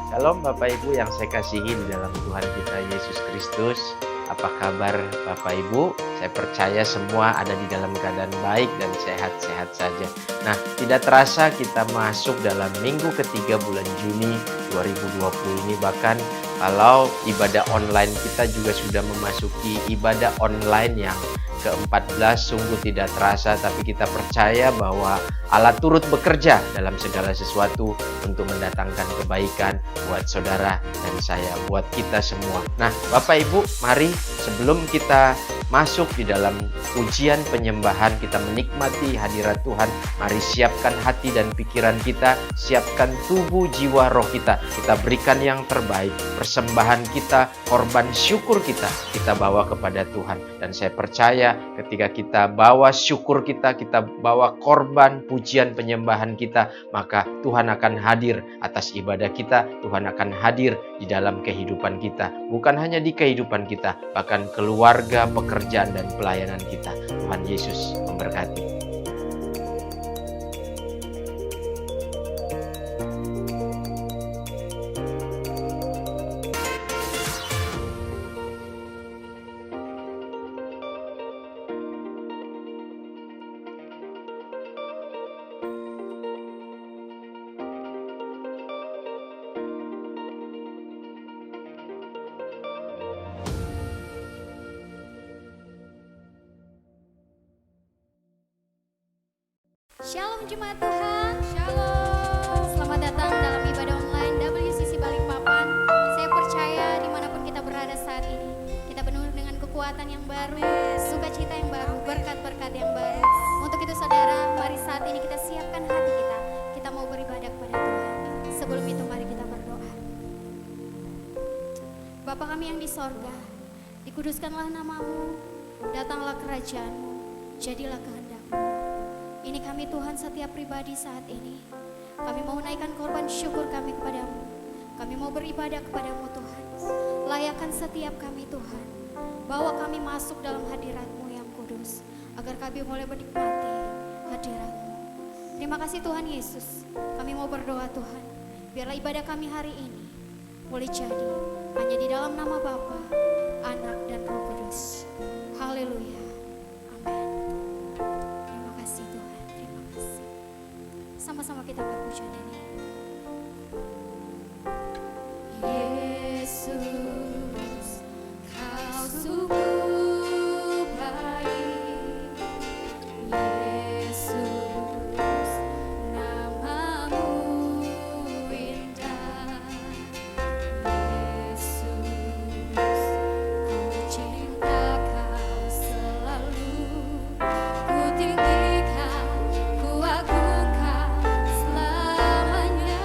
Shalom Bapak Ibu yang saya kasihi di dalam Tuhan kita Yesus Kristus. Apa kabar Bapak Ibu? Saya percaya semua ada di dalam keadaan baik dan sehat-sehat saja. Nah, tidak terasa kita masuk dalam minggu ketiga bulan Juni 2020 ini. Bahkan kalau ibadah online kita juga sudah memasuki ibadah online yang ke-14, sungguh tidak terasa, tapi kita percaya bahwa Allah turut bekerja dalam segala sesuatu untuk mendatangkan kebaikan buat saudara dan saya, buat kita semua. Nah, Bapak Ibu, mari sebelum kita masuk di dalam ujian penyembahan, kita menikmati hadirat Tuhan. Mari siapkan hati dan pikiran kita, siapkan tubuh, jiwa, roh kita. Kita berikan yang terbaik, persembahan kita, korban syukur kita bawa kepada Tuhan. Dan saya percaya ketika kita bawa syukur kita bawa korban, pujian, penyembahan kita, maka Tuhan akan hadir atas ibadah kita. Tuhan akan hadir di dalam kehidupan kita. Bukan hanya di kehidupan kita, bahkan keluarga, pekerjaan, dan pelayanan kita. Tuhan Yesus memberkati. Shalom Jemaat Tuhan, Shalom. Selamat datang dalam ibadah online WCC Balikpapan. Saya percaya dimanapun kita berada saat ini, kita penuh dengan kekuatan yang baru, sukacita yang baru, berkat-berkat yang baru. Untuk itu saudara, mari saat ini kita siapkan hati kita. Kita mau beribadah kepada Tuhan. Sebelum itu mari kita berdoa. Bapa kami yang di sorga, dikuduskanlah namamu, datanglah kerajaanmu, jadilah kehendak-Mu. Ini kami Tuhan setiap pribadi saat ini. Kami mau naikkan korban syukur kami kepadamu. Kami mau beribadah kepadamu Tuhan. Layakan setiap kami Tuhan. Bawa kami masuk dalam hadirat-Mu yang kudus. Agar kami boleh menikmati hadirat-Mu. Terima kasih Tuhan Yesus. Kami mau berdoa Tuhan. Biarlah ibadah kami hari ini boleh jadi hanya di dalam nama Bapa, Anak, dan Roh Kudus. Haleluya. Sama-sama kita berpujian ini. Yesus, Kau sungguh baik. Yesus, namamu indah. Yesus, ku cinta Kau selalu. Ku tinggikan, ku agungkan selamanya.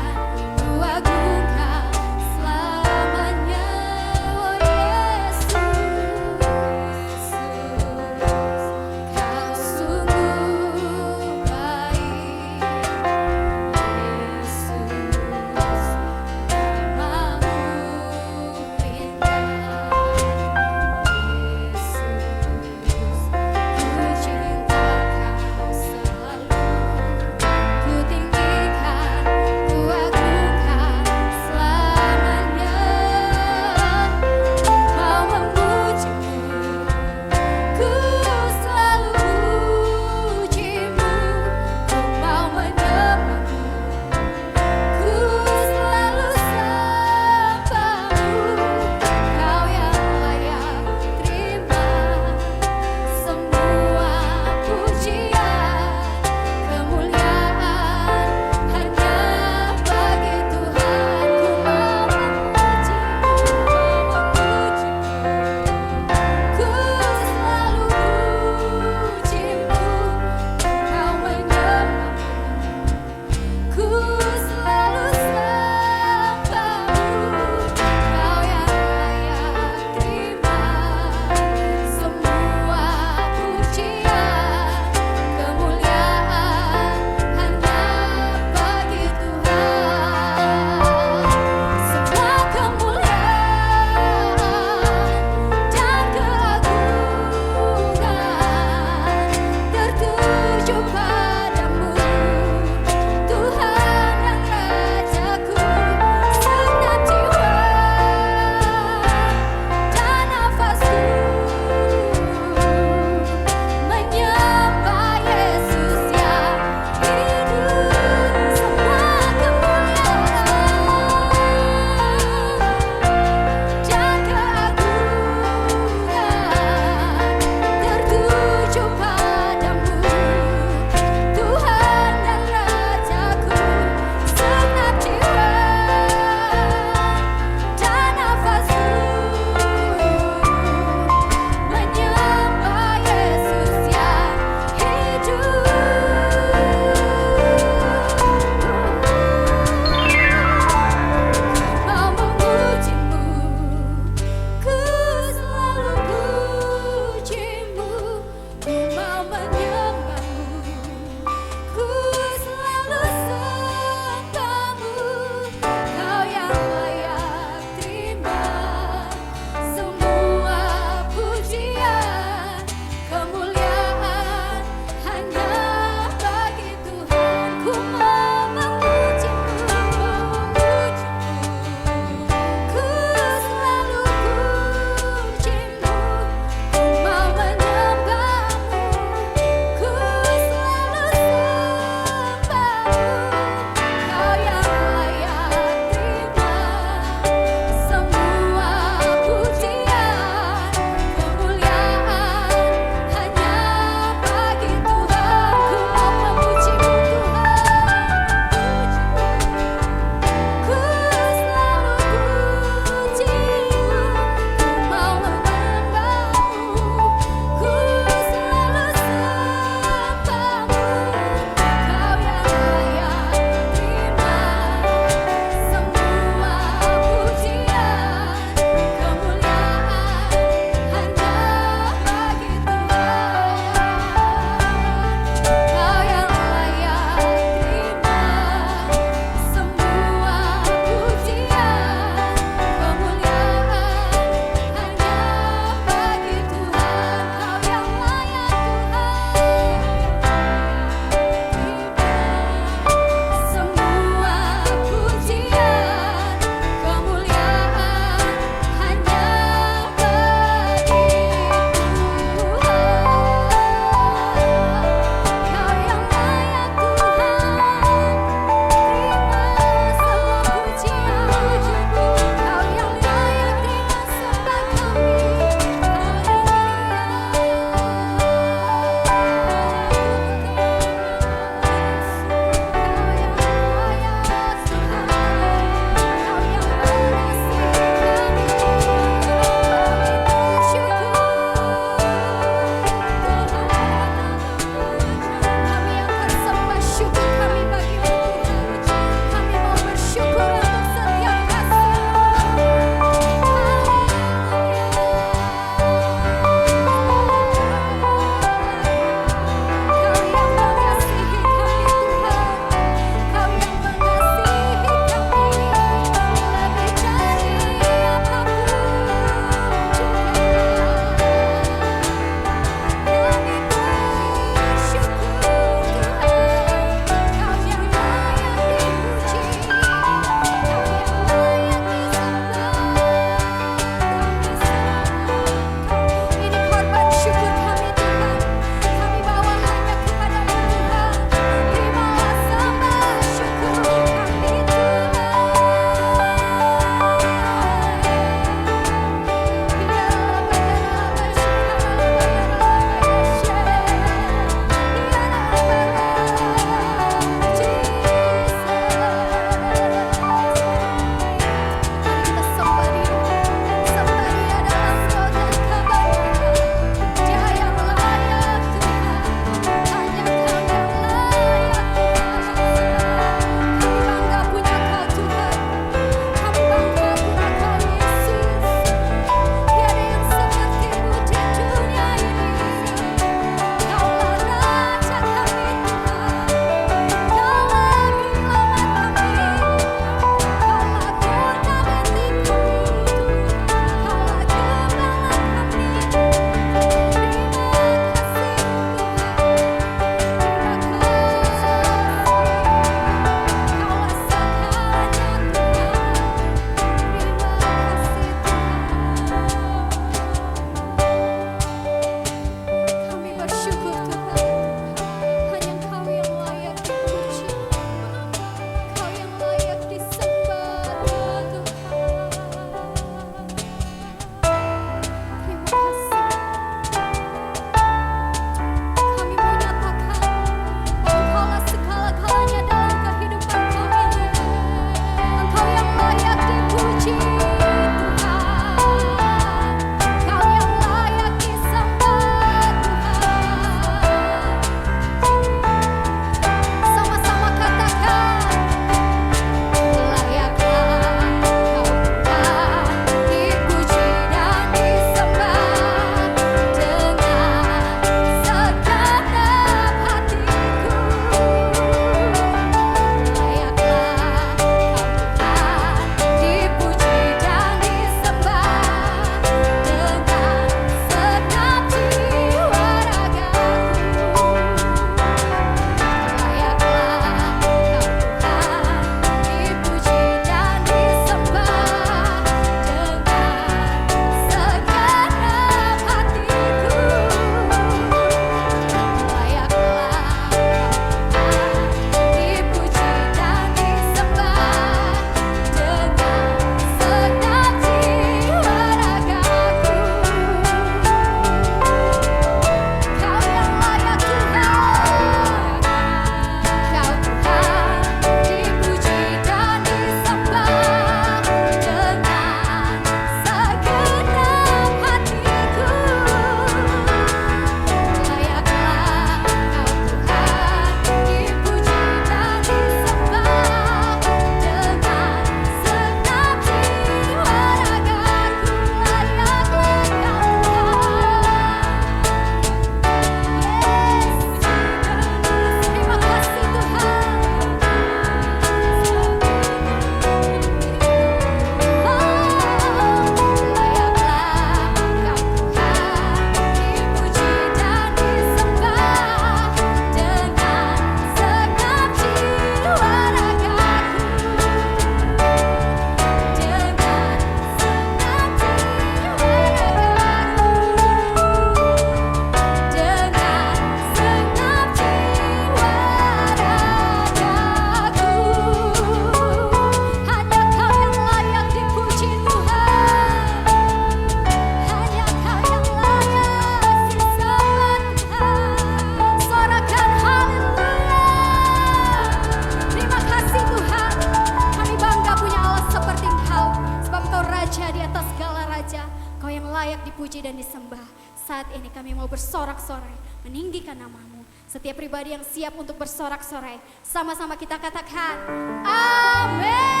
dipuji dan disembah. Saat ini kami mau bersorak-sorai, meninggikan namamu. Setiap pribadi yang siap untuk bersorak-sorai, sama-sama kita katakan, amin.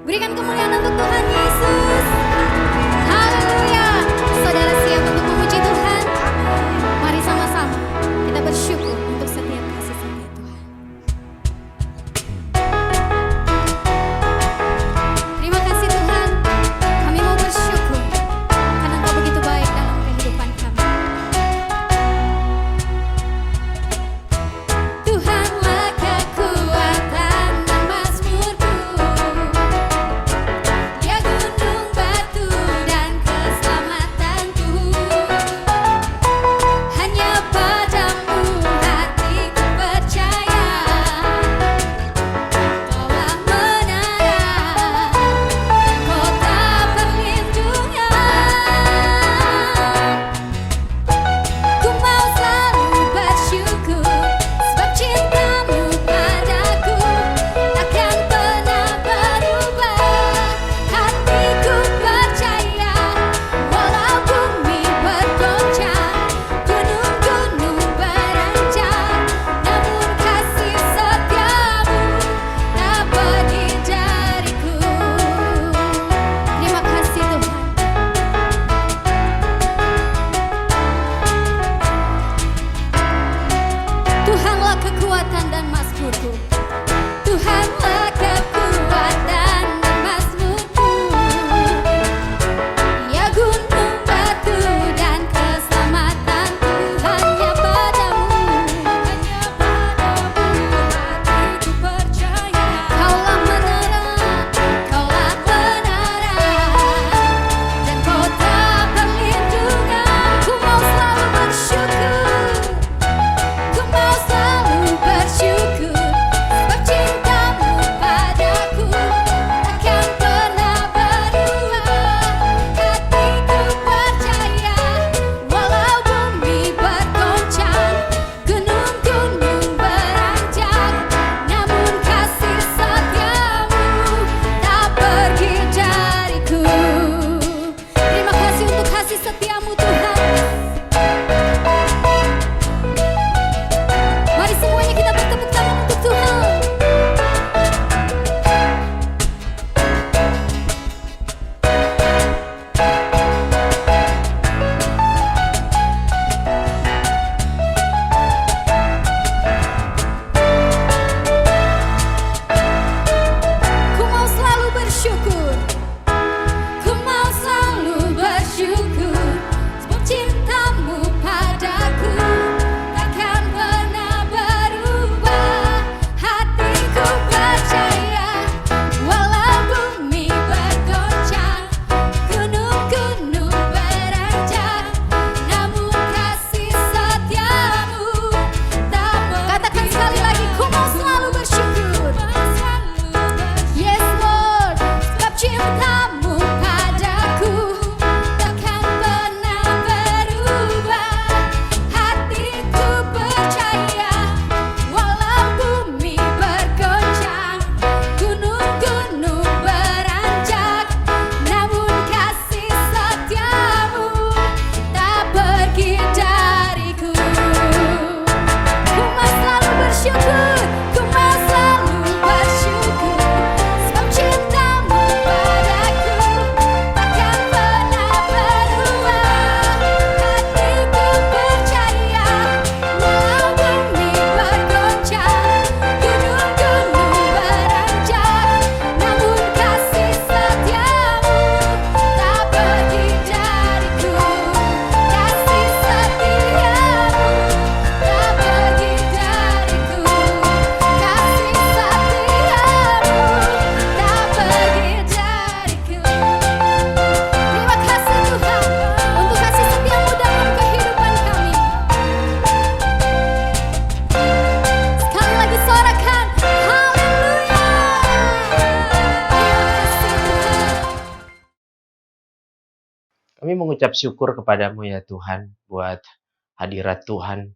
Berikan kemuliaan untuk Tuhan Yesus. Haleluya. Saudara siap untuk memuji Tuhan? Mari sama-sama kita bersyukur untuk setiap kasih setia Tuhan. Terima kasih Tuhan. Kami mau bersyukur karena Engkau begitu baik dalam kehidupan kami. Tuhanlah kekuatan dan mazmurku, ya gunung batu dan keselamatanku. Hanya padamu hatiku percaya, Kaulah menara dan kota perlindungan. Ku mau selalu bersyukur sebab cintamu padaku takkan pernah berubah. Hatiku percaya walau bumi bergoncang, gunung-gunung beranjak, namun kasih setiamu tak pergi dariku. Terima kasih Tuhan. Tuhanlah kekuatan dan mazmurku. Tuhanlah kekuatan dan mazmurku, ya gunung batu dan keselamatanku. Hanya padamu hatiku percaya. Kaulah menara dan kota perlindungan. Ku mau selalu bersyukur. Ku mau selalu bersyukur sebab cintamu padaku takkan pernah berubah. Hatiku percaya walau bumi bergoncang, gunung-gunung beranjak, namun kasih setiamu tak pergi dariku. Terima kasih untuk kasih setiamu Tuhan. Mari semuanya kita bertepuk tangan untuk Tuhan. Ku mau selalu bersyukur. Ku mau selalu bersyukur sebab cintamu padaku takkan pernah berubah. Hatiku percaya walau bumi bergoncang, gunung-gunung beranjak, namun kasih setiamu tak pergi. Katakan sekali lagi, ku mau selalu bersyukur. Yes Lord, sebab cintamu padaku takkan pernah berubah. Hatiku percaya walau bumi bergoncang, gunung-gunung beranjak, namun kasih setiamu tak pergi dariku. Ku mau selalu bersyukur, ku mau selalu bersyukur sebab cintamu padaku takkan pernah berubah. Hatiku percaya walau bumi bergoncang, gunung-gunung beranjak, namun kasih setiamu tak pergi dariku. Kasih setiamu tak pergi dariku. Kasih setiamu tak pergi dariku. Terima kasih Tuhan untuk kasih setiamu dalam kehidupan kami. Sekali lagi sorakan, haleluya. Terima kasih Tuhan. Kami mengucap syukur kepadamu ya Tuhan, buat hadirat Tuhan.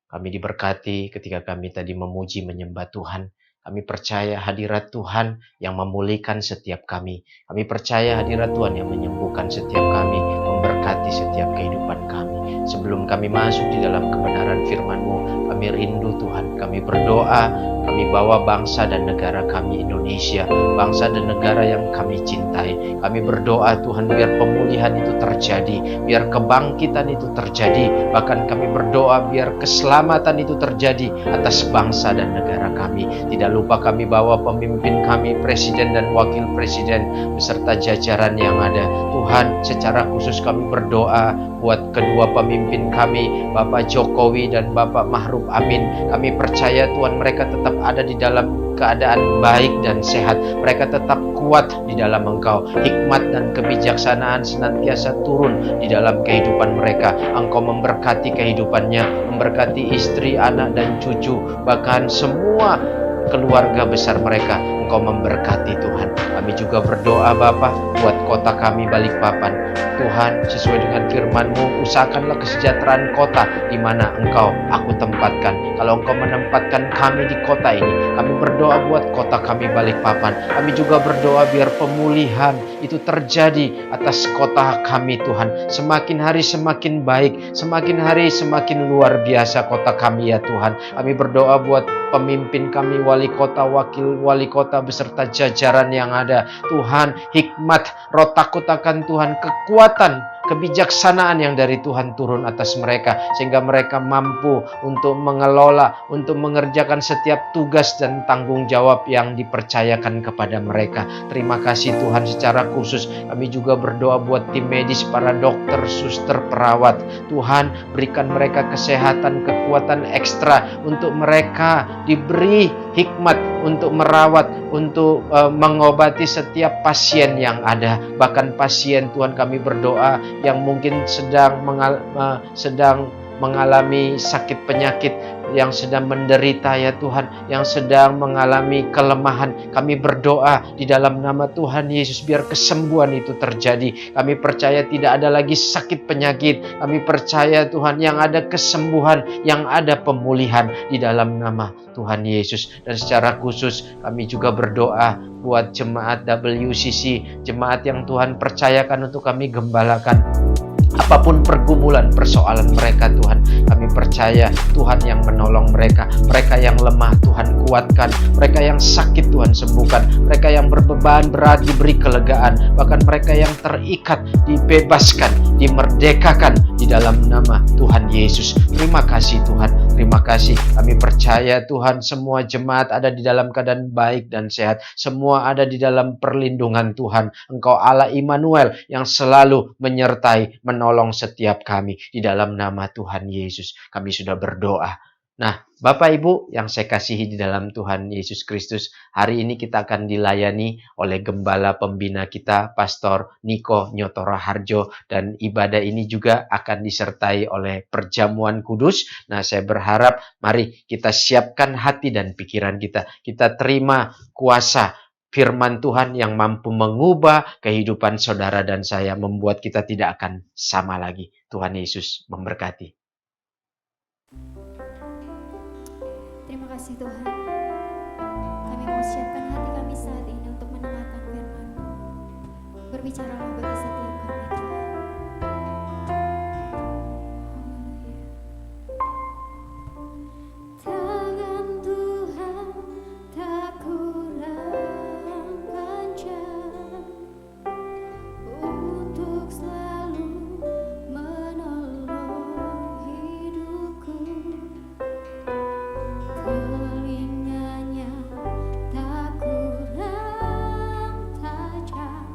Kami diberkati ketika kami tadi memuji menyembah Tuhan. Kami percaya hadirat Tuhan yang memulihkan setiap kami. Kami percaya hadirat Tuhan yang menyembuhkan setiap kami, memberkati setiap kehidupan kami. Sebelum kami masuk di dalam kebenaran firman-Mu, kami rindu Tuhan. Kami berdoa, kami bawa bangsa dan negara kami Indonesia, bangsa dan negara yang kami cintai. Kami berdoa Tuhan, biar pemulihan itu terjadi, biar kebangkitan itu terjadi. Bahkan kami berdoa biar keselamatan itu terjadi atas bangsa dan negara kami. Tidak lupa kami bawa pemimpin kami, presiden dan wakil presiden, beserta jajaran yang ada. Tuhan, secara khusus kami berdoa buat kedua pemimpin kami, Bapak Jokowi dan Bapak Ma'ruf Amin. Kami percaya Tuhan, mereka tetap ada di dalam keadaan baik dan sehat. Mereka tetap kuat di dalam Engkau. Hikmat dan kebijaksanaan senantiasa turun di dalam kehidupan mereka. Engkau memberkati kehidupannya, memberkati istri, anak dan cucu, bahkan semua keluarga besar mereka. Engkau memberkati Tuhan. Kami juga berdoa Bapa buat kota kami Balikpapan. Tuhan, sesuai dengan firman-Mu, usahakanlah kesejahteraan kota di mana aku tempatkan. Kalau Engkau menempatkan kami di kota ini, kami berdoa buat kota kami Balikpapan. Kami juga berdoa biar pemulihan itu terjadi atas kota kami Tuhan. Semakin hari semakin baik, semakin hari semakin luar biasa kota kami ya Tuhan. Kami berdoa buat pemimpin kami, wali kota, wakil wali kota, beserta jajaran yang ada. Tuhan, hikmat, roh takut akan Tuhan, kekuatan, kebijaksanaan yang dari Tuhan turun atas mereka, sehingga mereka mampu untuk mengelola, untuk mengerjakan setiap tugas dan tanggung jawab yang dipercayakan kepada mereka. Terima kasih Tuhan. Secara khusus kami juga berdoa buat tim medis, para dokter, suster, perawat. Tuhan, berikan mereka kesehatan, kekuatan ekstra untuk mereka diberi hikmat untuk merawat, untuk mengobati setiap pasien yang ada. Bahkan pasien Tuhan, kami berdoa yang mungkin sedang mengalami sakit penyakit, yang sedang menderita ya Tuhan, yang sedang mengalami kelemahan. Kami berdoa di dalam nama Tuhan Yesus, biar kesembuhan itu terjadi. Kami percaya tidak ada lagi sakit penyakit. Kami percaya Tuhan, yang ada kesembuhan, yang ada pemulihan di dalam nama Tuhan Yesus. Dan secara khusus kami juga berdoa buat jemaat WCC, jemaat yang Tuhan percayakan untuk kami gembalakan. Apapun pergumulan, persoalan mereka Tuhan, kami percaya Tuhan yang menolong mereka. Mereka yang lemah Tuhan kuatkan, mereka yang sakit Tuhan sembuhkan, mereka yang berbeban berat diberi kelegaan, bahkan mereka yang terikat dibebaskan, dimerdekakan di dalam nama Tuhan Yesus. Terima kasih Tuhan, terima kasih. Kami percaya Tuhan, semua jemaat ada di dalam keadaan baik dan sehat, semua ada di dalam perlindungan Tuhan. Engkau Allah Immanuel yang selalu menyertai, menolong setiap kami di dalam nama Tuhan Yesus. Kami sudah berdoa. Nah, Bapak Ibu yang saya kasihi di dalam Tuhan Yesus Kristus, hari ini kita akan dilayani oleh Gembala Pembina kita, Pastor Niko Nyotora Harjo, dan ibadah ini juga akan disertai oleh perjamuan kudus. Nah, saya berharap mari kita siapkan hati dan pikiran kita. Kita terima kuasa firman Tuhan yang mampu mengubah kehidupan saudara dan saya, membuat kita tidak akan sama lagi. Tuhan Yesus memberkati. Terima kasih Tuhan. Kami mau siapkan hati kami saat ini untuk mendengarkan firman-Mu. Berbicaralah bagi setiap kami Tuhan. Tangan Tuhan tak kurang ajar untuk selalu menolong hidupku. Telinganya tak kurang tajam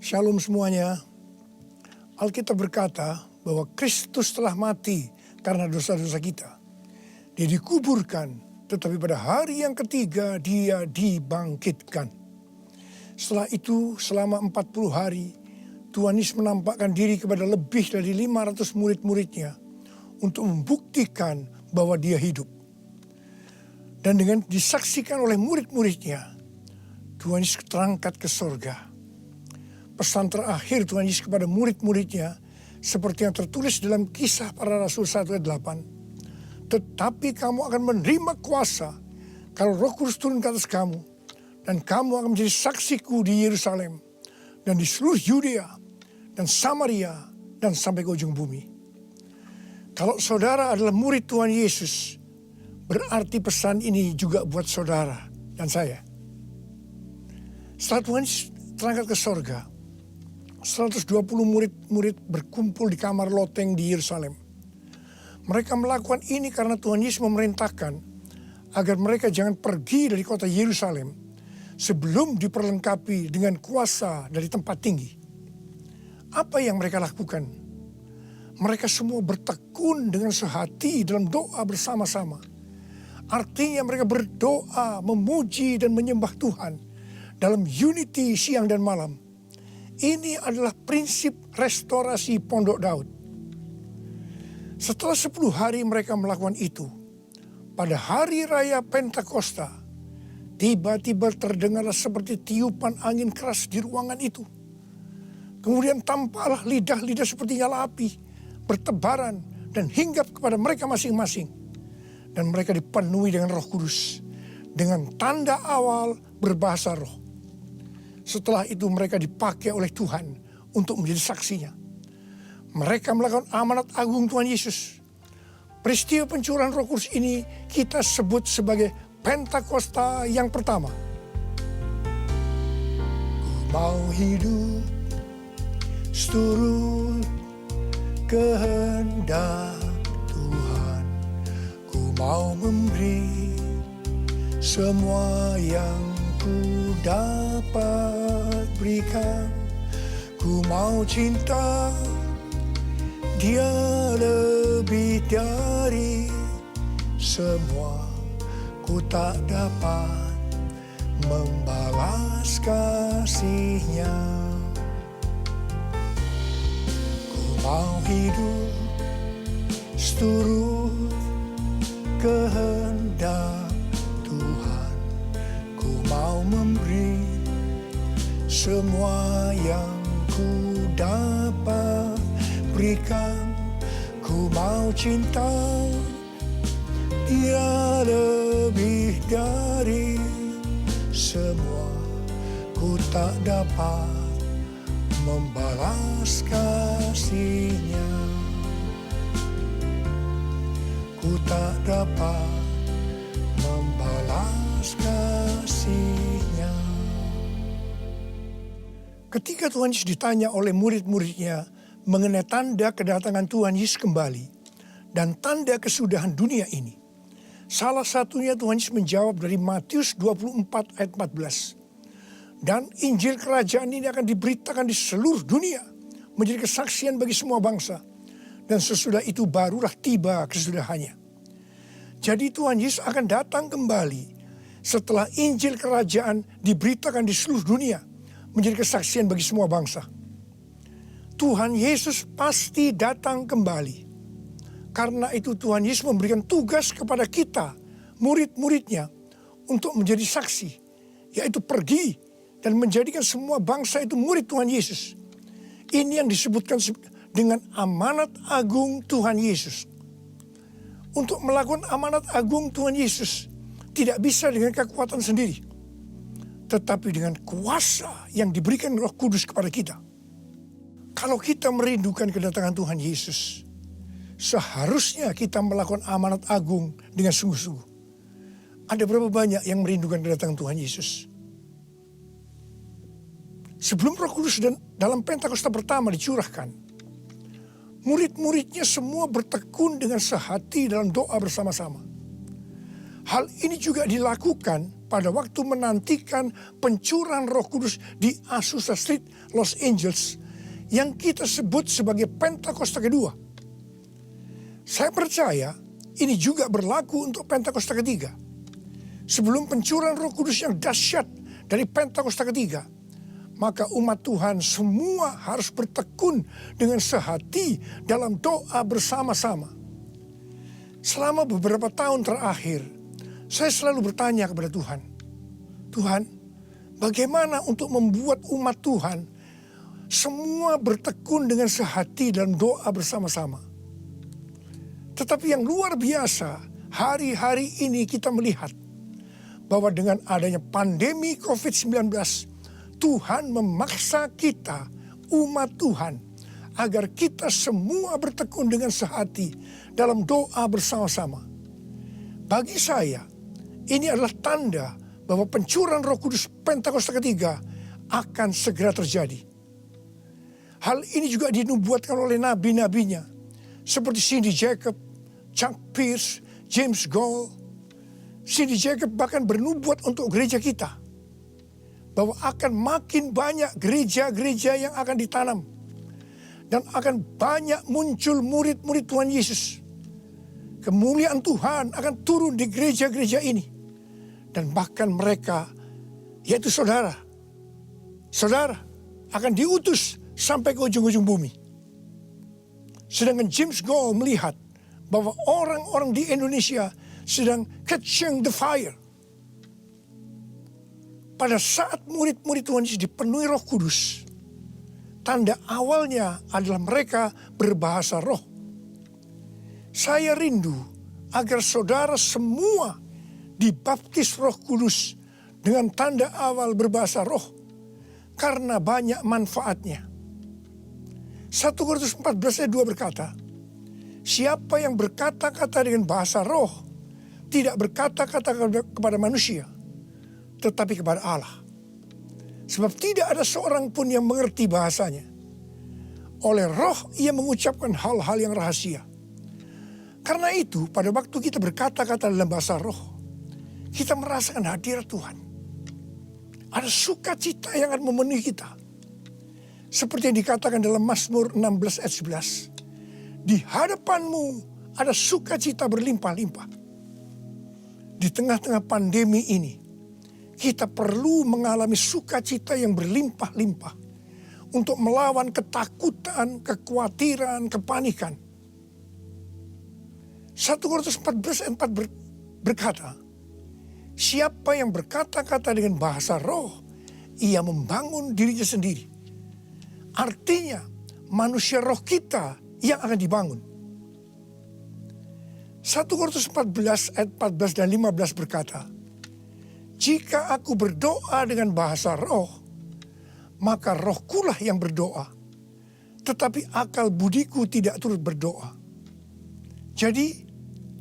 Shalom semuanya. Alkitab berkata bahwa Kristus telah mati karena dosa-dosa kita. Dia dikuburkan, tetapi pada hari yang ketiga dia dibangkitkan. Setelah itu selama 40 hari Tuhan Yesus menampakkan diri kepada lebih dari 500 murid-muridnya untuk membuktikan bahwa dia hidup. Dan dengan disaksikan oleh murid-muridnya, Tuhan Yesus terangkat ke sorga. Pesan terakhir Tuhan Yesus kepada murid-muridnya seperti yang tertulis dalam Kisah Para Rasul 1 ayat 8. Tetapi kamu akan menerima kuasa kalau Roh Kudus turun ke atas kamu, dan kamu akan menjadi saksiku di Yerusalem dan di seluruh Yudea dan Samaria dan sampai ke ujung bumi. Kalau saudara adalah murid Tuhan Yesus, berarti pesan ini juga buat saudara dan saya. Setelah Tuhan terangkat ke sorga, 120 murid-murid berkumpul di kamar loteng di Yerusalem. Mereka melakukan ini karena Tuhan Yesus memerintahkan agar mereka jangan pergi dari kota Yerusalem sebelum diperlengkapi dengan kuasa dari tempat tinggi. Apa yang mereka lakukan? Mereka semua bertekun dengan sehati dalam doa bersama-sama. Artinya mereka berdoa, memuji dan menyembah Tuhan dalam unity siang dan malam. Ini adalah prinsip restorasi Pondok Daud. Setelah 10 hari mereka melakukan itu, pada hari raya Pentakosta, tiba-tiba terdengarlah seperti tiupan angin keras di ruangan itu. Kemudian tampaklah lidah-lidah seperti nyala api, bertebaran dan hinggap kepada mereka masing-masing. Dan mereka dipenuhi dengan Roh Kudus, dengan tanda awal berbahasa roh. Setelah itu mereka dipakai oleh Tuhan untuk menjadi saksinya. Mereka melakukan amanat agung Tuhan Yesus. Peristiwa pencurahan Roh Kudus ini kita sebut sebagai Pentakosta yang pertama. Ku mau hidup seturut kehendak Tuhan. Ku mau memberi semua yang ku dapat berikan. Ku mau cinta Dia lebih dari semua. Ku tak dapat membalas kasih-Nya. Ku mau hidup seturut kehendak Tuhan. Ku mau memberi semua yang ku dapat berikan. Ku mau cinta Dia lebih dari semua. Ku tak dapat membalas kasih-Nya. Ku tak dapat membalas kasih-Nya. Ketika Tuhan Yesus ditanya oleh murid-muridnya mengenai tanda kedatangan Tuhan Yesus kembali dan tanda kesudahan dunia ini, salah satunya Tuhan Yesus menjawab dari Matius 24 ayat 14. Dan Injil Kerajaan ini akan diberitakan di seluruh dunia, menjadi kesaksian bagi semua bangsa. Dan sesudah itu barulah tiba kesudahannya. Jadi Tuhan Yesus akan datang kembali setelah Injil Kerajaan diberitakan di seluruh dunia, menjadi kesaksian bagi semua bangsa. Tuhan Yesus pasti datang kembali. Karena itu Tuhan Yesus memberikan tugas kepada kita, murid-muridnya, untuk menjadi saksi. Yaitu pergi dan menjadikan semua bangsa itu murid Tuhan Yesus. Ini yang disebutkan dengan amanat agung Tuhan Yesus. Untuk melakukan amanat agung Tuhan Yesus tidak bisa dengan kekuatan sendiri, tetapi dengan kuasa yang diberikan Roh Kudus kepada kita. Kalau kita merindukan kedatangan Tuhan Yesus, seharusnya kita melakukan amanat agung dengan sungguh-sungguh. Ada berapa banyak yang merindukan kedatangan Tuhan Yesus? Sebelum Roh Kudus dan dalam Pentakosta pertama dicurahkan, murid-muridnya semua bertekun dengan sehati dalam doa bersama-sama. Hal ini juga dilakukan pada waktu menantikan pencurahan Roh Kudus di Azusa Street, Los Angeles, yang kita sebut sebagai Pentakosta kedua. Saya percaya ini juga berlaku untuk Pentakosta ketiga. Sebelum pencurahan Roh Kudus yang dahsyat dari Pentakosta ketiga, maka umat Tuhan semua harus bertekun dengan sehati dalam doa bersama-sama. Selama beberapa tahun terakhir, saya selalu bertanya kepada Tuhan, Tuhan, bagaimana untuk membuat umat Tuhan semua bertekun dengan sehati dalam doa bersama-sama. Tetapi yang luar biasa, hari-hari ini kita melihat bahwa dengan adanya pandemi COVID-19, Tuhan memaksa kita, umat Tuhan, agar kita semua bertekun dengan sehati dalam doa bersama-sama. Bagi saya, ini adalah tanda bahwa pencurahan Roh Kudus Pentakosta ketiga akan segera terjadi. Hal ini juga dinubuatkan oleh nabi-nabinya, seperti Cindy Jacob, Chuck Pierce, James Goll. Cindy Jacob bahkan bernubuat untuk gereja kita, bahwa akan makin banyak gereja-gereja yang akan ditanam. Dan akan banyak muncul murid-murid Tuhan Yesus. Kemuliaan Tuhan akan turun di gereja-gereja ini. Dan bahkan mereka, yaitu saudara akan diutus sampai ke ujung-ujung bumi. Sedangkan James Goll melihat bahwa orang-orang di Indonesia sedang catching the fire. Pada saat murid-murid Tuhan Yesus dipenuhi Roh Kudus, tanda awalnya adalah mereka berbahasa roh. Saya rindu agar saudara semua dibaptis Roh Kudus dengan tanda awal berbahasa roh, karena banyak manfaatnya. 1 Korintus 14 ayat 2 berkata, siapa yang berkata-kata dengan bahasa roh, tidak berkata-kata kepada manusia, tetapi kepada Allah. Sebab tidak ada seorang pun yang mengerti bahasanya. Oleh roh ia mengucapkan hal-hal yang rahasia. Karena itu pada waktu kita berkata-kata dalam bahasa roh, kita merasakan hadirat Tuhan. Ada sukacita yang akan memenuhi kita. Seperti yang dikatakan dalam Mazmur 16 ayat 11. Di hadapanmu ada sukacita berlimpah-limpah. Di tengah-tengah pandemi ini, kita perlu mengalami sukacita yang berlimpah-limpah untuk melawan ketakutan, kekhawatiran, kepanikan. 1 Korintus 14 ayat 4 berkata, siapa yang berkata-kata dengan bahasa roh, ia membangun dirinya sendiri. Artinya manusia roh kita yang akan dibangun. 1 Korintus 14 ayat 14 dan 15 berkata, jika aku berdoa dengan bahasa roh, maka rohkulah yang berdoa, tetapi akal budiku tidak turut berdoa. Jadi,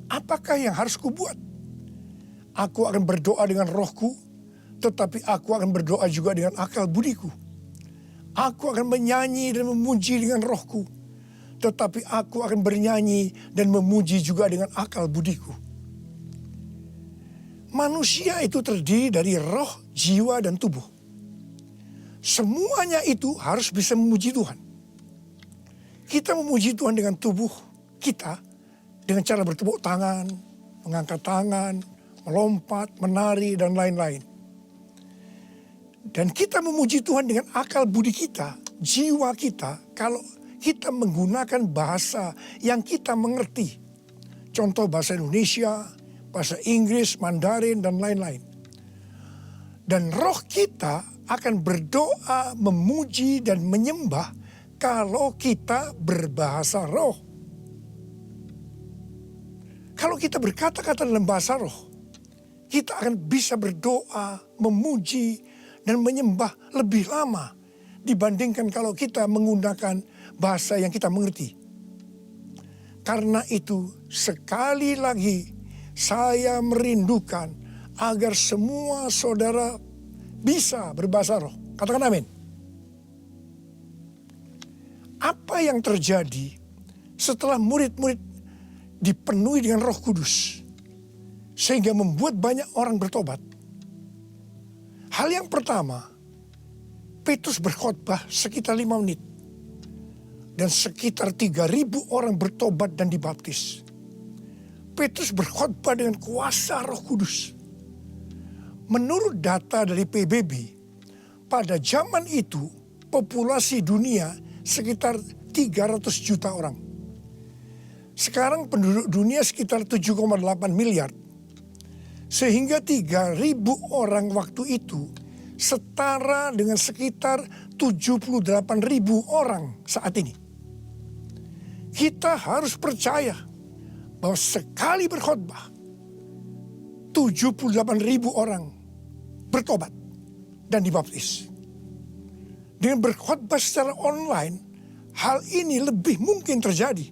apakah yang harus kubuat? Aku akan berdoa dengan rohku, tetapi aku akan berdoa juga dengan akal budiku. Aku akan menyanyi dan memuji dengan rohku, tetapi aku akan bernyanyi dan memuji juga dengan akal budiku. Manusia itu terdiri dari roh, jiwa, dan tubuh. Semuanya itu harus bisa memuji Tuhan. Kita memuji Tuhan dengan tubuh kita, dengan cara bertepuk tangan, mengangkat tangan, melompat, menari, dan lain-lain. Dan kita memuji Tuhan dengan akal budi kita, jiwa kita, kalau kita menggunakan bahasa yang kita mengerti. Contoh bahasa Indonesia, bahasa Inggris, Mandarin, dan lain-lain. Dan roh kita akan berdoa, memuji, dan menyembah kalau kita berbahasa roh. Kalau kita berkata-kata dalam bahasa roh, kita akan bisa berdoa, memuji, dan menyembah lebih lama dibandingkan kalau kita menggunakan bahasa yang kita mengerti. Karena itu sekali lagi saya merindukan agar semua saudara bisa berbahasa roh. Katakan amin. Apa yang terjadi setelah murid-murid dipenuhi dengan Roh Kudus sehingga membuat banyak orang bertobat? Hal yang pertama, Petrus berkhotbah sekitar 5 menit. Dan sekitar 3.000 orang bertobat dan dibaptis. Petrus berkhotbah dengan kuasa Roh Kudus. Menurut data dari PBB, pada zaman itu populasi dunia sekitar 300 juta orang. Sekarang penduduk dunia sekitar 7,8 miliar. Sehingga 3.000 orang waktu itu setara dengan sekitar 78.000 orang saat ini. Kita harus percaya bahwa sekali berkhotbah 78.000 orang bertobat dan dibaptis. Dengan berkhotbah secara online, hal ini lebih mungkin terjadi.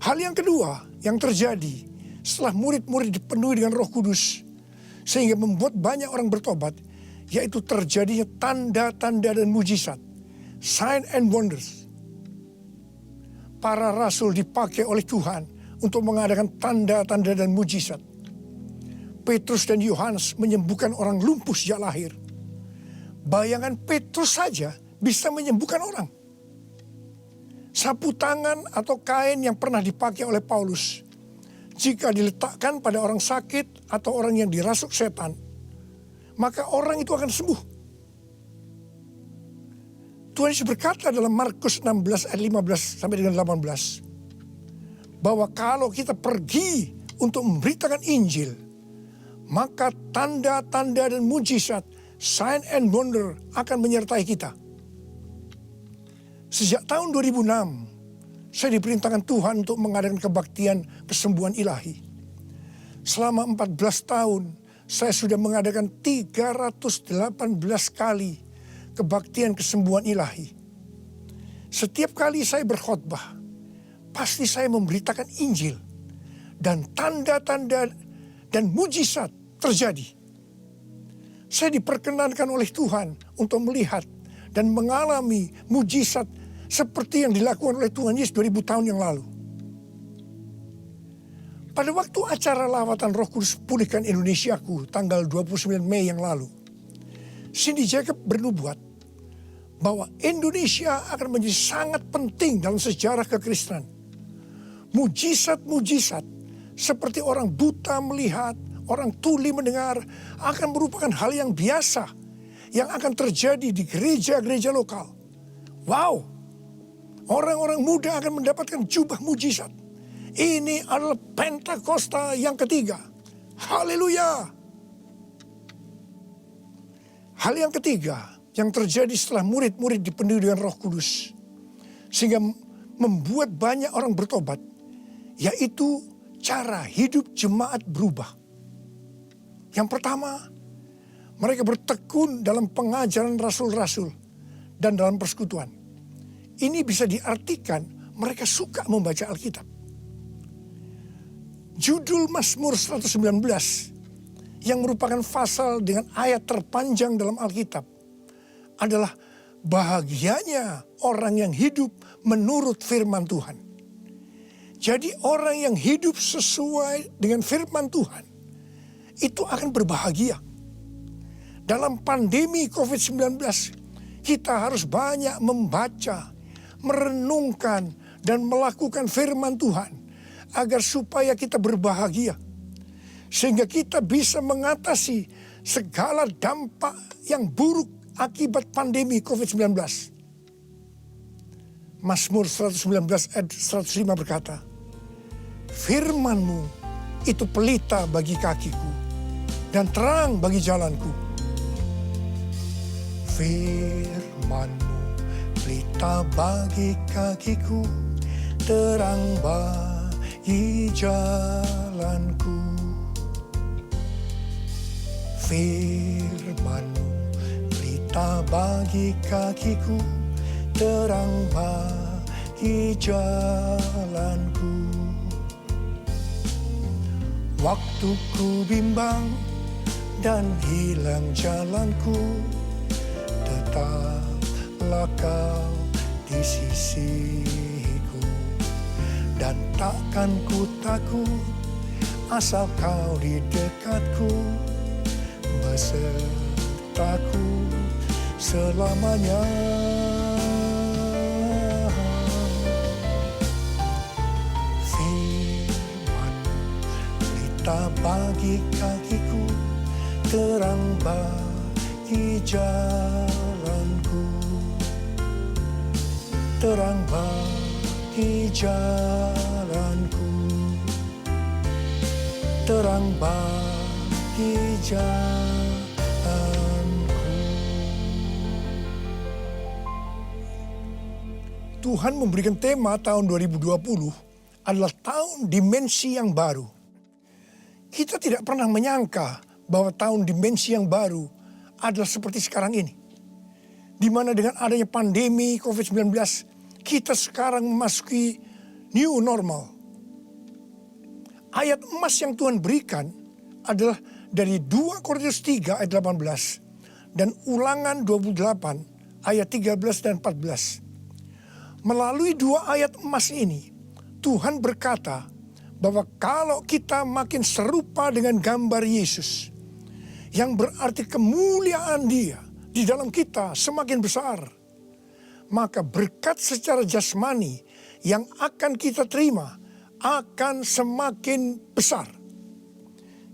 Hal yang kedua yang terjadi setelah murid-murid dipenuhi dengan Roh Kudus sehingga membuat banyak orang bertobat, yaitu terjadinya tanda-tanda dan mujizat, sign and wonders. Para rasul dipakai oleh Tuhan untuk mengadakan tanda-tanda dan mujizat. Petrus dan Yohanes menyembuhkan orang lumpuh sejak lahir. Bayangan Petrus saja bisa menyembuhkan orang. Sapu tangan atau kain yang pernah dipakai oleh Paulus, jika diletakkan pada orang sakit atau orang yang dirasuk setan, maka orang itu akan sembuh. Tuhan Yesus berkata dalam Markus 16 ayat 15 sampai dengan 18, bahwa kalau kita pergi untuk memberitakan Injil, maka tanda-tanda dan mujizat, sign and wonder akan menyertai kita. Sejak tahun 2006, saya diperintahkan Tuhan untuk mengadakan kebaktian kesembuhan ilahi. Selama 14 tahun, saya sudah mengadakan 318 kali kebaktian kesembuhan ilahi. Setiap kali saya berkhotbah, pasti saya memberitakan Injil. Dan tanda-tanda dan mujizat terjadi. Saya diperkenankan oleh Tuhan untuk melihat dan mengalami mujizat seperti yang dilakukan oleh Tuhan Yesus 2000 tahun yang lalu. Pada waktu acara lawatan Roh Kudus Pulihkan Indonesiaku tanggal 29 Mei yang lalu, Cindy Jacob bernubuat bahwa Indonesia akan menjadi sangat penting dalam sejarah kekristenan. Mujizat-mujizat seperti orang buta melihat, orang tuli mendengar akan merupakan hal yang biasa yang akan terjadi di gereja-gereja lokal. Wow, orang-orang muda akan mendapatkan jubah mujizat. Ini adalah Pentakosta yang ketiga. Haleluya. Hal yang ketiga yang terjadi setelah murid-murid dipenuhi dengan Roh Kudus, sehingga membuat banyak orang bertobat, yaitu cara hidup jemaat berubah. Yang pertama, mereka bertekun dalam pengajaran rasul-rasul dan dalam persekutuan. Ini bisa diartikan mereka suka membaca Alkitab. Judul Mazmur 119 yang merupakan pasal dengan ayat terpanjang dalam Alkitab adalah bahagianya orang yang hidup menurut firman Tuhan. Jadi orang yang hidup sesuai dengan firman Tuhan itu akan berbahagia. Dalam pandemi COVID-19 kita harus banyak membaca, merenungkan dan melakukan firman Tuhan agar supaya kita berbahagia. Sehingga kita bisa mengatasi segala dampak yang buruk akibat pandemi COVID-19. Mazmur 119 ayat 105 berkata, firman-Mu itu pelita bagi kakiku dan terang bagi jalanku. Firman-Mu pelita bagi kakiku, terang bagi jalanku. Firman-Mu pelita bagi kakiku, terang bagi jalanku. Waktu ku bimbang dan hilang jalanku, tetaplah Kau di sisiku. Dan takkan ku takut asal Kau di dekatku, besertaku selamanya. Firman berita bagi kakiku, terang bagi jalanku, terang bagi jalanku, terang bagi jalanku. Tuhan memberikan tema tahun 2020 adalah tahun dimensi yang baru. Kita tidak pernah menyangka bahwa tahun dimensi yang baru adalah seperti sekarang ini. Di mana dengan adanya pandemi COVID-19, kita sekarang memasuki new normal. Ayat emas yang Tuhan berikan adalah dari 2 Korintus 3 ayat 18 dan Ulangan 28 ayat 13 dan 14. Melalui 2 ayat emas ini, Tuhan berkata bahwa kalau kita makin serupa dengan gambar Yesus, yang berarti kemuliaan Dia di dalam kita semakin besar, maka berkat secara jasmani yang akan kita terima akan semakin besar.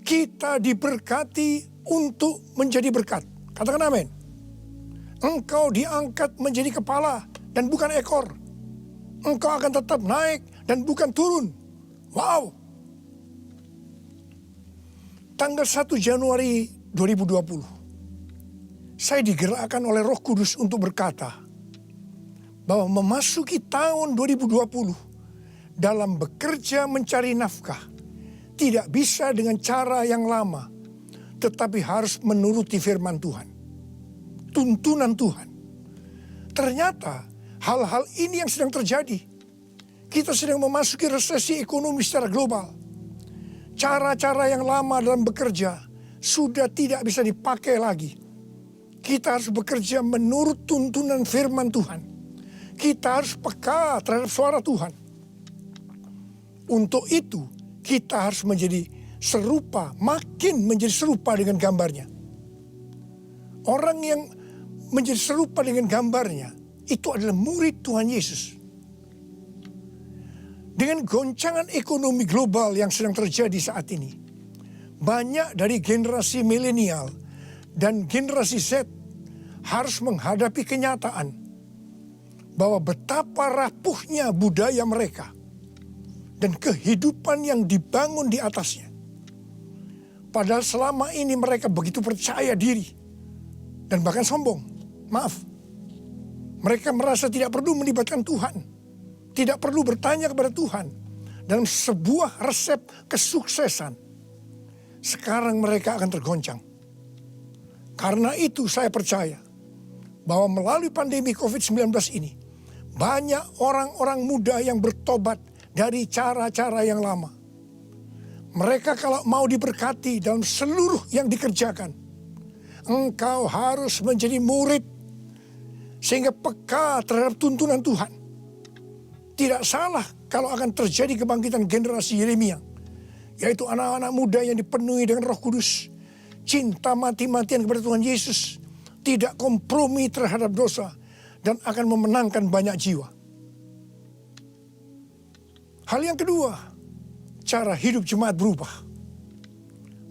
Kita diberkati untuk menjadi berkat. Katakan amin. Engkau diangkat menjadi kepala dan bukan ekor. Engkau akan tetap naik dan bukan turun. Wow. Tanggal 1 Januari 2020. Saya digerakkan oleh Roh Kudus untuk berkata bahwa memasuki tahun 2020 dalam bekerja mencari nafkah tidak bisa dengan cara yang lama, tetapi harus menuruti firman Tuhan, tuntunan Tuhan. Ternyata hal-hal ini yang sedang terjadi. Kita sedang memasuki resesi ekonomi secara global. Cara-cara yang lama dalam bekerja sudah tidak bisa dipakai lagi. Kita harus bekerja menurut tuntunan firman Tuhan. Kita harus peka terhadap suara Tuhan. Untuk itu, kita harus menjadi serupa, makin menjadi serupa dengan gambarnya. Orang yang menjadi serupa dengan gambarnya, itu adalah murid Tuhan Yesus. Dengan goncangan ekonomi global yang sedang terjadi saat ini, banyak dari generasi milenial dan generasi Z harus menghadapi kenyataan bahwa betapa rapuhnya budaya mereka dan kehidupan yang dibangun di atasnya. Padahal selama ini mereka begitu percaya diri dan bahkan sombong. Maaf, mereka merasa tidak perlu melibatkan Tuhan, tidak perlu bertanya kepada Tuhan dalam sebuah resep kesuksesan. Sekarang mereka akan tergoncang. Karena itu saya percaya bahwa melalui pandemi COVID-19 ini, banyak orang-orang muda yang bertobat dari cara-cara yang lama. Mereka kalau mau diberkati dalam seluruh yang dikerjakan, engkau harus menjadi murid sehingga peka terhadap tuntunan Tuhan. Tidak salah kalau akan terjadi kebangkitan generasi Yeremia, yaitu anak-anak muda yang dipenuhi dengan Roh Kudus, cinta mati-matian kepada Tuhan Yesus, tidak kompromi terhadap dosa, dan akan memenangkan banyak jiwa. Hal yang kedua, cara hidup jemaat berubah.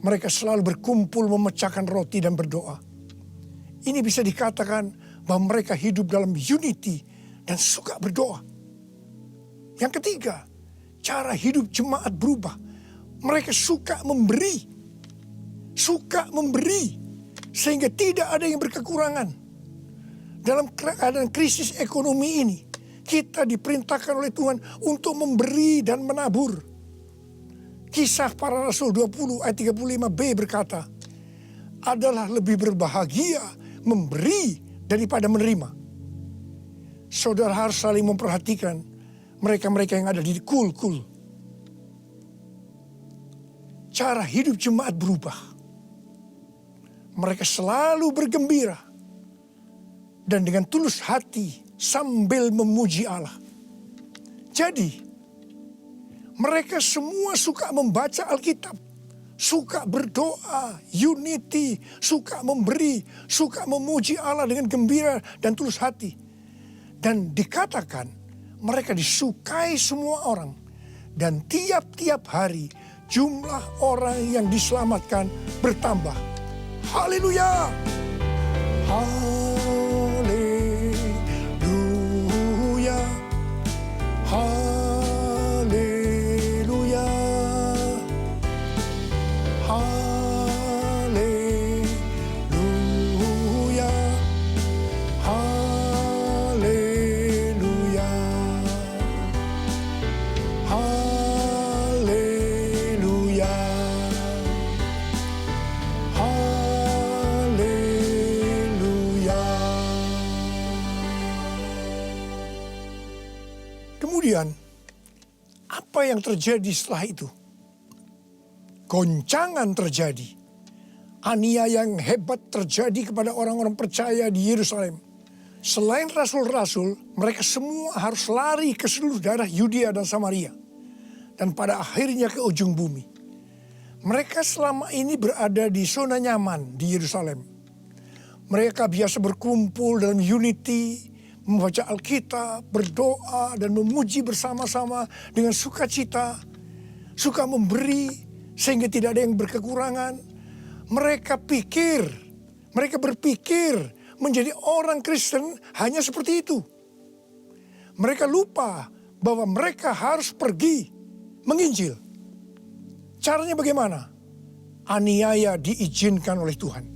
Mereka selalu berkumpul memecahkan roti dan berdoa. Ini bisa dikatakan bahwa mereka hidup dalam unity dan suka berdoa. Yang ketiga, cara hidup jemaat berubah. Mereka suka memberi. Suka memberi. Sehingga tidak ada yang berkekurangan. Dalam keadaan krisis ekonomi ini, kita diperintahkan oleh Tuhan untuk memberi dan menabur. Kisah para Rasul 20 ayat 35b berkata, adalah lebih berbahagia memberi daripada menerima. Saudara harus saling memperhatikan mereka-mereka yang ada di kul-kul. Cara hidup jemaat berubah. Mereka selalu bergembira dan dengan tulus hati sambil memuji Allah. Jadi, mereka semua suka membaca Alkitab, suka berdoa, unity, suka memberi, suka memuji Allah dengan gembira dan tulus hati. Dan dikatakan mereka disukai semua orang. Dan tiap-tiap hari jumlah orang yang diselamatkan bertambah. Haleluya! Haleluya! Haleluya! Haleluya! Haleluya! Haleluya! Haleluya! Kemudian, apa yang terjadi setelah itu? Goncangan terjadi. Aniaya yang hebat terjadi kepada orang-orang percaya di Yerusalem. Selain rasul-rasul, mereka semua harus lari ke seluruh daerah Yudea dan Samaria. Dan pada akhirnya ke ujung bumi. Mereka selama ini berada di zona nyaman di Yerusalem. Mereka biasa berkumpul dalam unity, membaca Alkitab, berdoa, dan memuji bersama-sama dengan sukacita. Suka memberi, sehingga tidak ada yang berkekurangan. Mereka berpikir menjadi orang Kristen hanya seperti itu. Mereka lupa bahwa mereka harus pergi menginjil. Caranya bagaimana? Aniaya diizinkan oleh Tuhan.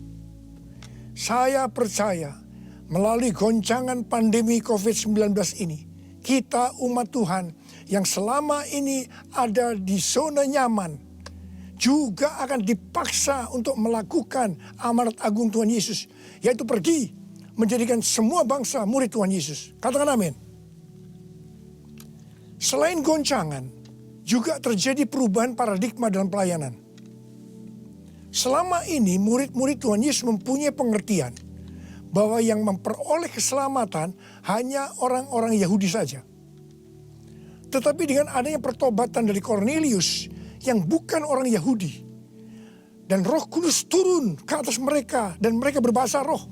Saya percaya melalui goncangan pandemi COVID-19 ini, kita umat Tuhan yang selama ini ada di zona nyaman, juga akan dipaksa untuk melakukan amanat agung Tuhan Yesus, yaitu pergi menjadikan semua bangsa murid Tuhan Yesus. Katakan amin. Selain goncangan, juga terjadi perubahan paradigma dalam pelayanan. Selama ini murid-murid Tuhan Yesus mempunyai pengertian bahwa yang memperoleh keselamatan hanya orang-orang Yahudi saja. Tetapi dengan adanya pertobatan dari Kornelius yang bukan orang Yahudi, dan Roh Kudus turun ke atas mereka dan mereka berbahasa roh.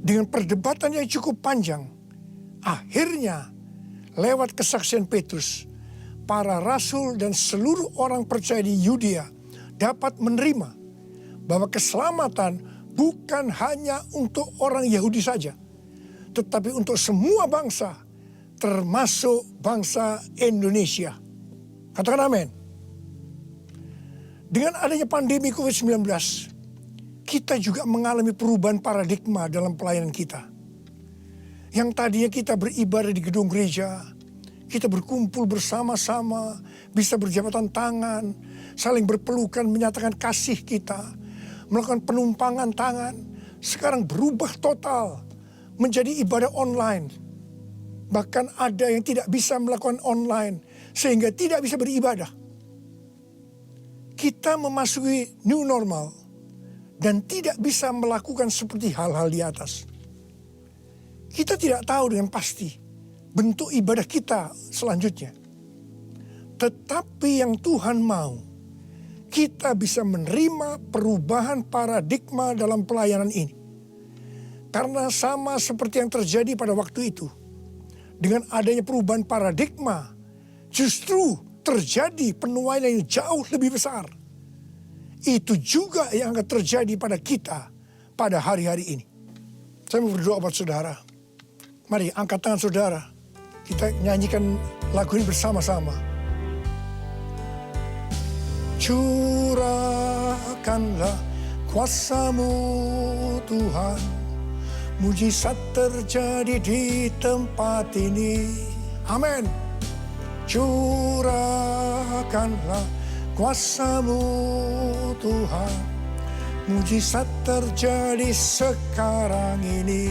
Dengan perdebatan yang cukup panjang, akhirnya lewat kesaksian Petrus, para rasul dan seluruh orang percaya di Yudea dapat menerima bahwa keselamatan bukan hanya untuk orang Yahudi saja, tetapi untuk semua bangsa, termasuk bangsa Indonesia. Katakan amin. Dengan adanya pandemi COVID-19, kita juga mengalami perubahan paradigma dalam pelayanan kita. Yang tadinya kita beribadah di gedung gereja, kita berkumpul bersama-sama, bisa berjabatan tangan, saling berpelukan, menyatakan kasih kita, melakukan penumpangan tangan. Sekarang berubah total menjadi ibadah online. Bahkan ada yang tidak bisa melakukan online, sehingga tidak bisa beribadah. Kita memasuki new normal dan tidak bisa melakukan seperti hal-hal di atas. Kita tidak tahu dengan pasti bentuk ibadah kita selanjutnya. Tetapi yang Tuhan mau, kita bisa menerima perubahan paradigma dalam pelayanan ini. Karena sama seperti yang terjadi pada waktu itu, dengan adanya perubahan paradigma, justru terjadi penuaian yang jauh lebih besar. Itu juga yang akan terjadi pada kita pada hari-hari ini. Saya mau berdoa buat saudara. Mari angkat tangan saudara. Kita nyanyikan lagu ini bersama-sama. Curahkanlah kuasa-Mu Tuhan. Mujizat terjadi di tempat ini. Amin. Curahkanlah kuasa-Mu Tuhan. Mujizat terjadi sekarang ini.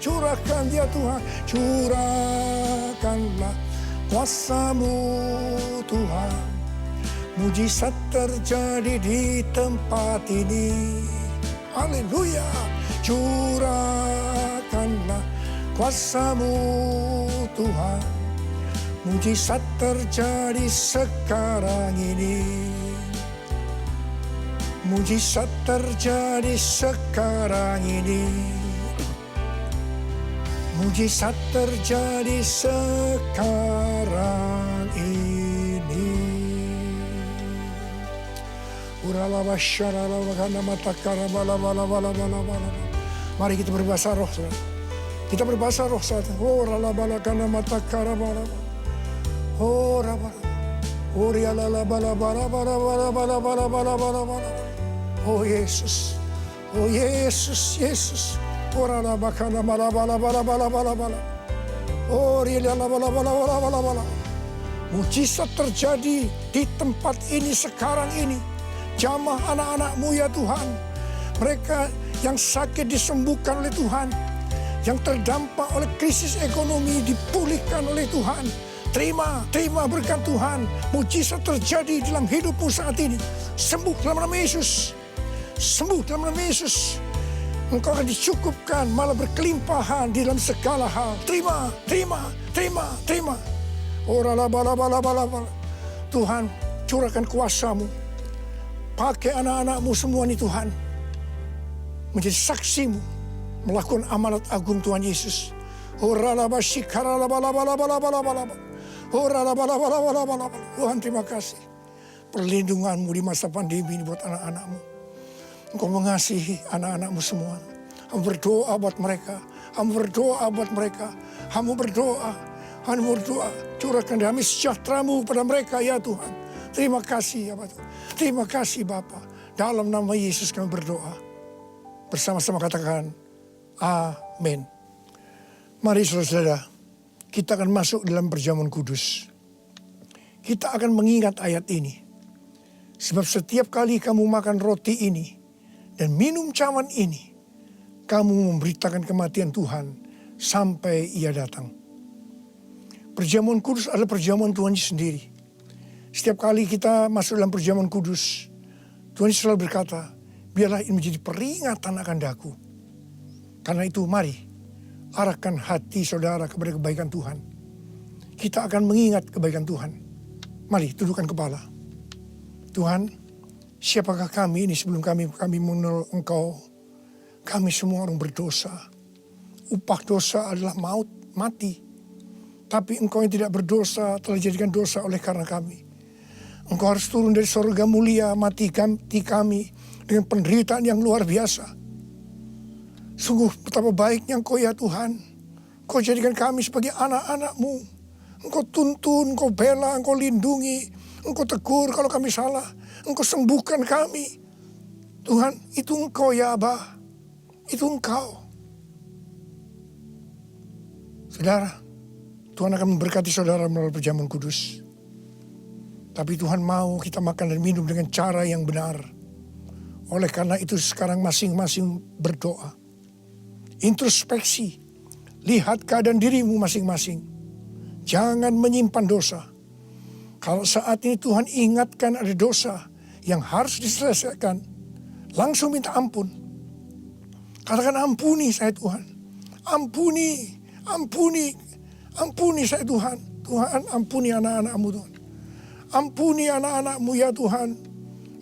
Curahkan ya Tuhan. Curahkanlah kuasa-Mu Tuhan. Mujizat terjadi di tempat ini. Haleluya. Curahkanlah kuasa-Mu Tuhan. Mujizat terjadi sekarang ini. Mujizat terjadi sekarang ini. Mujizat terjadi sekarang ini. Mari kita berbahasa roh, saudara. Kita berbahasa roh saat oh ralabala kana mata karabala. Oh rabala. Oh rialala bala bala bala bala bala bala bala bala bala. Oh Yesus. Oh Yesus, Yesus. Oh ralaba kana bala bala bala bala bala bala. Oh rialala bala bala bala bala bala. Mujizat terjadi di tempat ini sekarang ini. Jamah anak-anak-Mu ya Tuhan. Mereka yang sakit disembuhkan oleh Tuhan. Yang terdampak oleh krisis ekonomi dipulihkan oleh Tuhan. Terima berkat Tuhan. Mujizat terjadi dalam hidupmu saat ini. Sembuh dalam nama Yesus. Sembuh dalam nama Yesus. Engkau akan dicukupkan, malah berkelimpahan di dalam segala hal. Terima. Tuhan, curahkan kuasa-Mu. Pakai anak-anak-Mu semua nih Tuhan. Menjadi saksi-Mu. Melakukan amanat agung Tuhan Yesus. Tuhan terima kasih. Perlindungan-Mu di masa pandemi ini buat anak-anak-Mu. Engkau mengasihi anak-anak-Mu semua. Kamu berdoa buat mereka. Kamu berdoa. Curahkan damai sejahtera-Mu pada mereka ya Tuhan. Terima kasih ya Bapak. Terima kasih Bapa. Dalam nama Yesus kami berdoa. Bersama-sama katakan amin. Mari saudara-saudara, kita akan masuk dalam perjamuan kudus. Kita akan mengingat ayat ini. Sebab setiap kali kamu makan roti ini dan minum cawan ini, kamu memberitakan kematian Tuhan sampai Ia datang. Perjamuan kudus adalah perjamuan Tuhan sendiri. Setiap kali kita masuk dalam perjamuan kudus, Tuhan selalu berkata, biarlah ini menjadi peringatan akan daku. Karena itu mari arahkan hati saudara kepada kebaikan Tuhan. Kita akan mengingat kebaikan Tuhan. Mari tundukkan kepala. Tuhan, siapakah kami ini sebelum kami mengenal Engkau? Kami semua orang berdosa. Upah dosa adalah maut, mati. Tapi Engkau yang tidak berdosa telah dijadikan dosa oleh karena kami. Engkau harus turun dari surga mulia, mati kami dengan penderitaan yang luar biasa. Sungguh betapa baiknya Engkau ya Tuhan. Engkau jadikan kami sebagai anak-anak-Mu. Engkau tuntun, Engkau bela, Engkau lindungi. Engkau tegur kalau kami salah. Engkau sembuhkan kami. Tuhan, itu Engkau ya Abah. Itu Engkau. Saudara, Tuhan akan memberkati saudara melalui perjamuan kudus. Tapi Tuhan mau kita makan dan minum dengan cara yang benar. Oleh karena itu sekarang masing-masing berdoa. Introspeksi, lihat keadaan dirimu masing-masing. Jangan menyimpan dosa. Kalau saat ini Tuhan ingatkan ada dosa yang harus diselesaikan, langsung minta ampun. Katakan ampuni saya Tuhan. Ampuni saya Tuhan. Tuhan ampuni anak-anak-Mu Tuhan. Ampuni anak-anak-Mu ya Tuhan.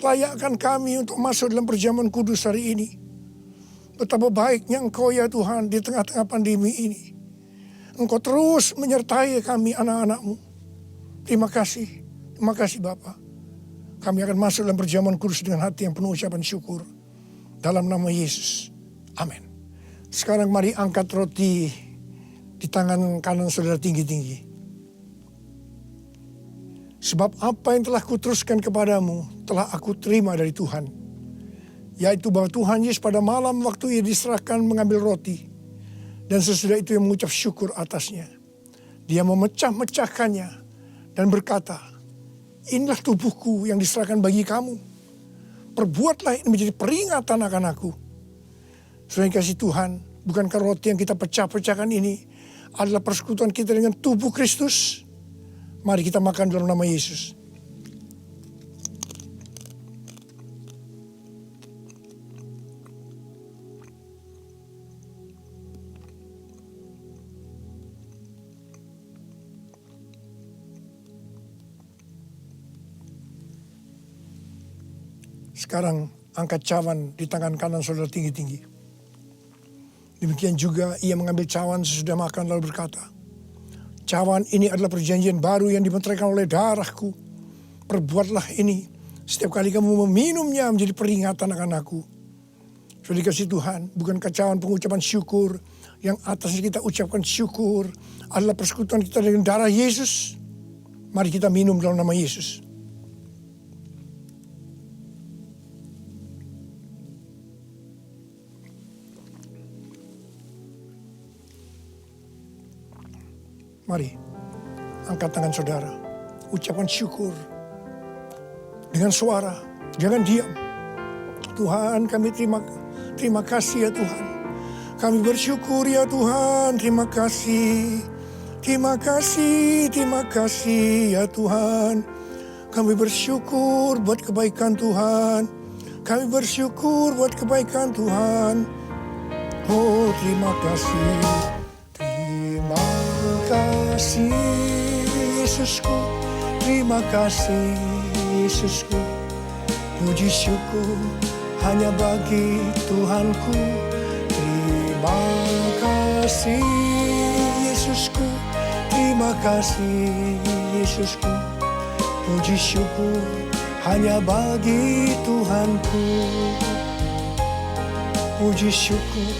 Layakkan kami untuk masuk dalam perjamuan kudus hari ini. Betapa baiknya Engkau ya Tuhan di tengah-tengah pandemi ini. Engkau terus menyertai kami anak-anak-Mu. Terima kasih Bapa. Kami akan masuk dalam perjamuan kudus dengan hati yang penuh ucapan syukur. Dalam nama Yesus. Amin. Sekarang mari angkat roti di tangan kanan saudara tinggi-tinggi. Sebab apa yang telah kuteruskan kepadamu telah aku terima dari Tuhan. Yaitu bahwa Tuhan Yesus pada malam waktu Ia diserahkan mengambil roti. Dan sesudah itu Ia mengucap syukur atasnya. Dia memecah-mecahkannya dan berkata, inilah tubuhku yang diserahkan bagi kamu. Perbuatlah ini menjadi peringatan akan aku. Selain kasih Tuhan, bukankah roti yang kita pecah-pecahkan ini adalah persekutuan kita dengan tubuh Kristus? Mari kita makan dalam nama Yesus. Sekarang angkat cawan di tangan kanan saudara tinggi-tinggi. Demikian juga ia mengambil cawan sesudah makan lalu berkata, cawan ini adalah perjanjian baru yang dimeteraikan oleh darahku. Perbuatlah ini setiap kali kamu meminumnya menjadi peringatan akan aku. Sudah dikasih Tuhan, bukankah cawan pengucapan syukur yang atasnya kita ucapkan syukur adalah persekutuan kita dengan darah Yesus? Mari kita minum dalam nama Yesus. Mari, angkat tangan saudara, ucapkan syukur dengan suara, jangan diam. Tuhan, kami terima kasih ya Tuhan. Kami bersyukur ya Tuhan, terima kasih. Terima kasih ya Tuhan. Kami bersyukur buat kebaikan Tuhan. Kami bersyukur buat kebaikan Tuhan. Oh, terima kasih. Terima kasih Yesusku. Terima kasih Yesusku. Puji syukur hanya bagi Tuhanku. Terima kasih Yesusku. Terima kasih Yesusku. Puji syukur hanya bagi Tuhanku. Puji syukur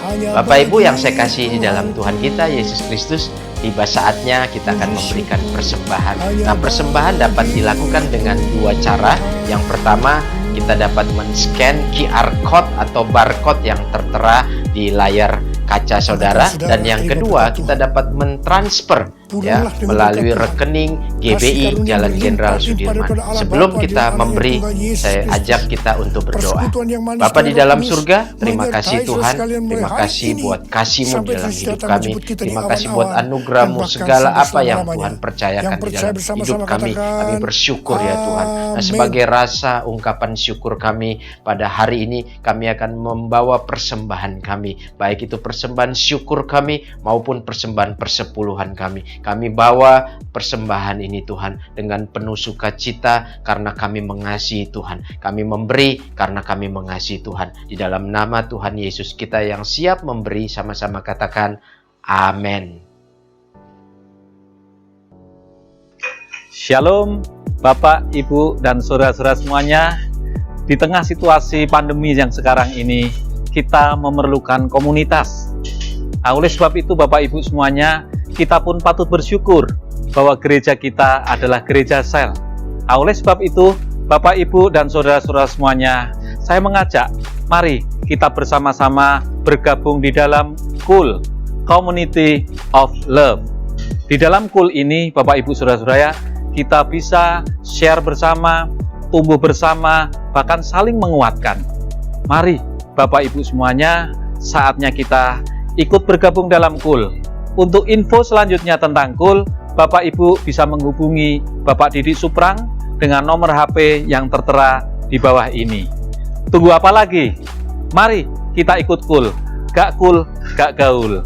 hanya Bapak Ibu yang saya kasih di dalam Tuhan kita Yesus Kristus, tiba saatnya kita akan memberikan persembahan. Nah, persembahan dapat dilakukan dengan dua cara. Yang pertama, kita dapat men-scan QR code atau barcode yang tertera di layar kaca saudara, dan yang kedua kita dapat mentransfer ya melalui rekening GBI Jalan Jenderal Sudirman. Sebelum kita memberi, saya ajak kita untuk berdoa. Bapa di dalam surga, terima kasih Tuhan, terima kasih buat kasih-Mu dalam hidup kami, terima kasih buat anugerah-Mu, segala apa yang Tuhan percayakan di dalam hidup kami. Kami bersyukur ya Tuhan. Nah, sebagai rasa ungkapan syukur kami pada hari ini, kami akan membawa persembahan kami, baik itu persembahan syukur kami maupun persembahan persepuluhan kami. Kami bawa persembahan ini Tuhan dengan penuh sukacita karena kami mengasihi Tuhan. Kami memberi karena kami mengasihi Tuhan. Di dalam nama Tuhan Yesus kita yang siap memberi, sama-sama katakan amin. Shalom Bapak, Ibu, dan saudara-saudara semuanya. Di tengah situasi pandemi yang sekarang ini, kita memerlukan komunitas. Nah, oleh sebab itu Bapak Ibu semuanya, kita pun patut bersyukur bahwa gereja kita adalah gereja sel. Nah, oleh sebab itu Bapak Ibu dan saudara-saudara semuanya, saya mengajak, mari kita bersama-sama bergabung di dalam KUL, Community of Love. Di dalam KUL ini Bapak Ibu saudara-saudara, kita bisa share bersama, tumbuh bersama, bahkan saling menguatkan. Mari Bapak Ibu semuanya, saatnya kita ikut bergabung dalam KUL. Untuk info selanjutnya tentang KUL, Bapak Ibu bisa menghubungi Bapak Didik Suprang dengan nomor HP yang tertera di bawah ini. Tunggu apa lagi? Mari kita ikut KUL. Gak KUL, gak gaul.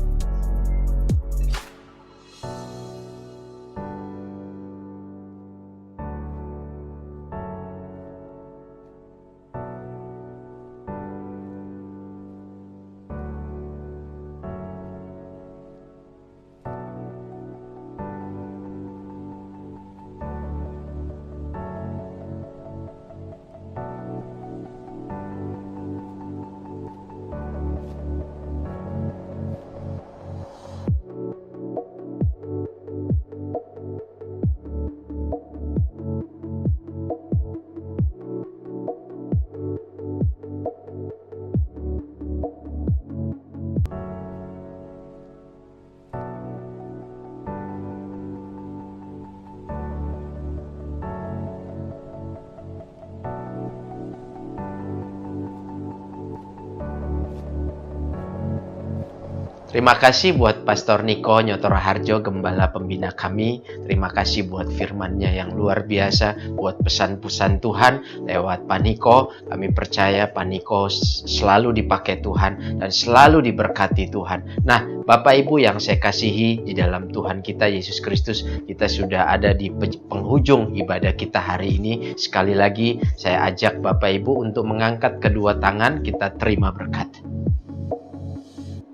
Terima kasih buat Pastor Niko Nyotoro Harjo, Gembala Pembina kami. Terima kasih buat firman-Nya yang luar biasa, buat pesan-pesan Tuhan lewat Pak Niko. Kami percaya Pak Niko selalu dipakai Tuhan dan selalu diberkati Tuhan. Nah, Bapak Ibu yang saya kasihi di dalam Tuhan kita Yesus Kristus, kita sudah ada di penghujung ibadah kita hari ini. Sekali lagi saya ajak Bapak Ibu untuk mengangkat kedua tangan, kita terima berkat.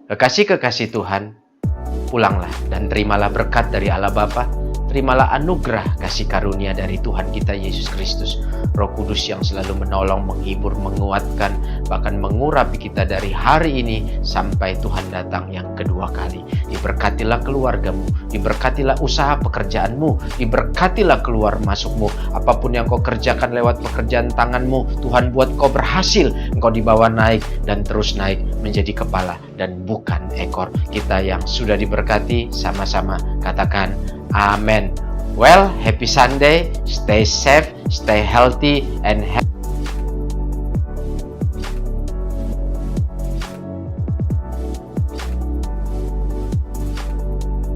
Kekasih-kekasih Tuhan, pulanglah dan terimalah berkat dari Allah Bapa. Terimalah anugerah kasih karunia dari Tuhan kita Yesus Kristus. Roh Kudus yang selalu menolong, menghibur, menguatkan, bahkan mengurapi kita dari hari ini sampai Tuhan datang yang kedua kali. Diberkatilah keluargamu, diberkatilah usaha pekerjaanmu, diberkatilah keluar masukmu. Apapun yang kau kerjakan lewat pekerjaan tanganmu, Tuhan buat kau berhasil. Engkau dibawa naik dan terus naik menjadi kepala dan bukan ekor. Kita yang sudah diberkati sama-sama katakan Amen. Well, happy Sunday, stay safe, stay healthy, and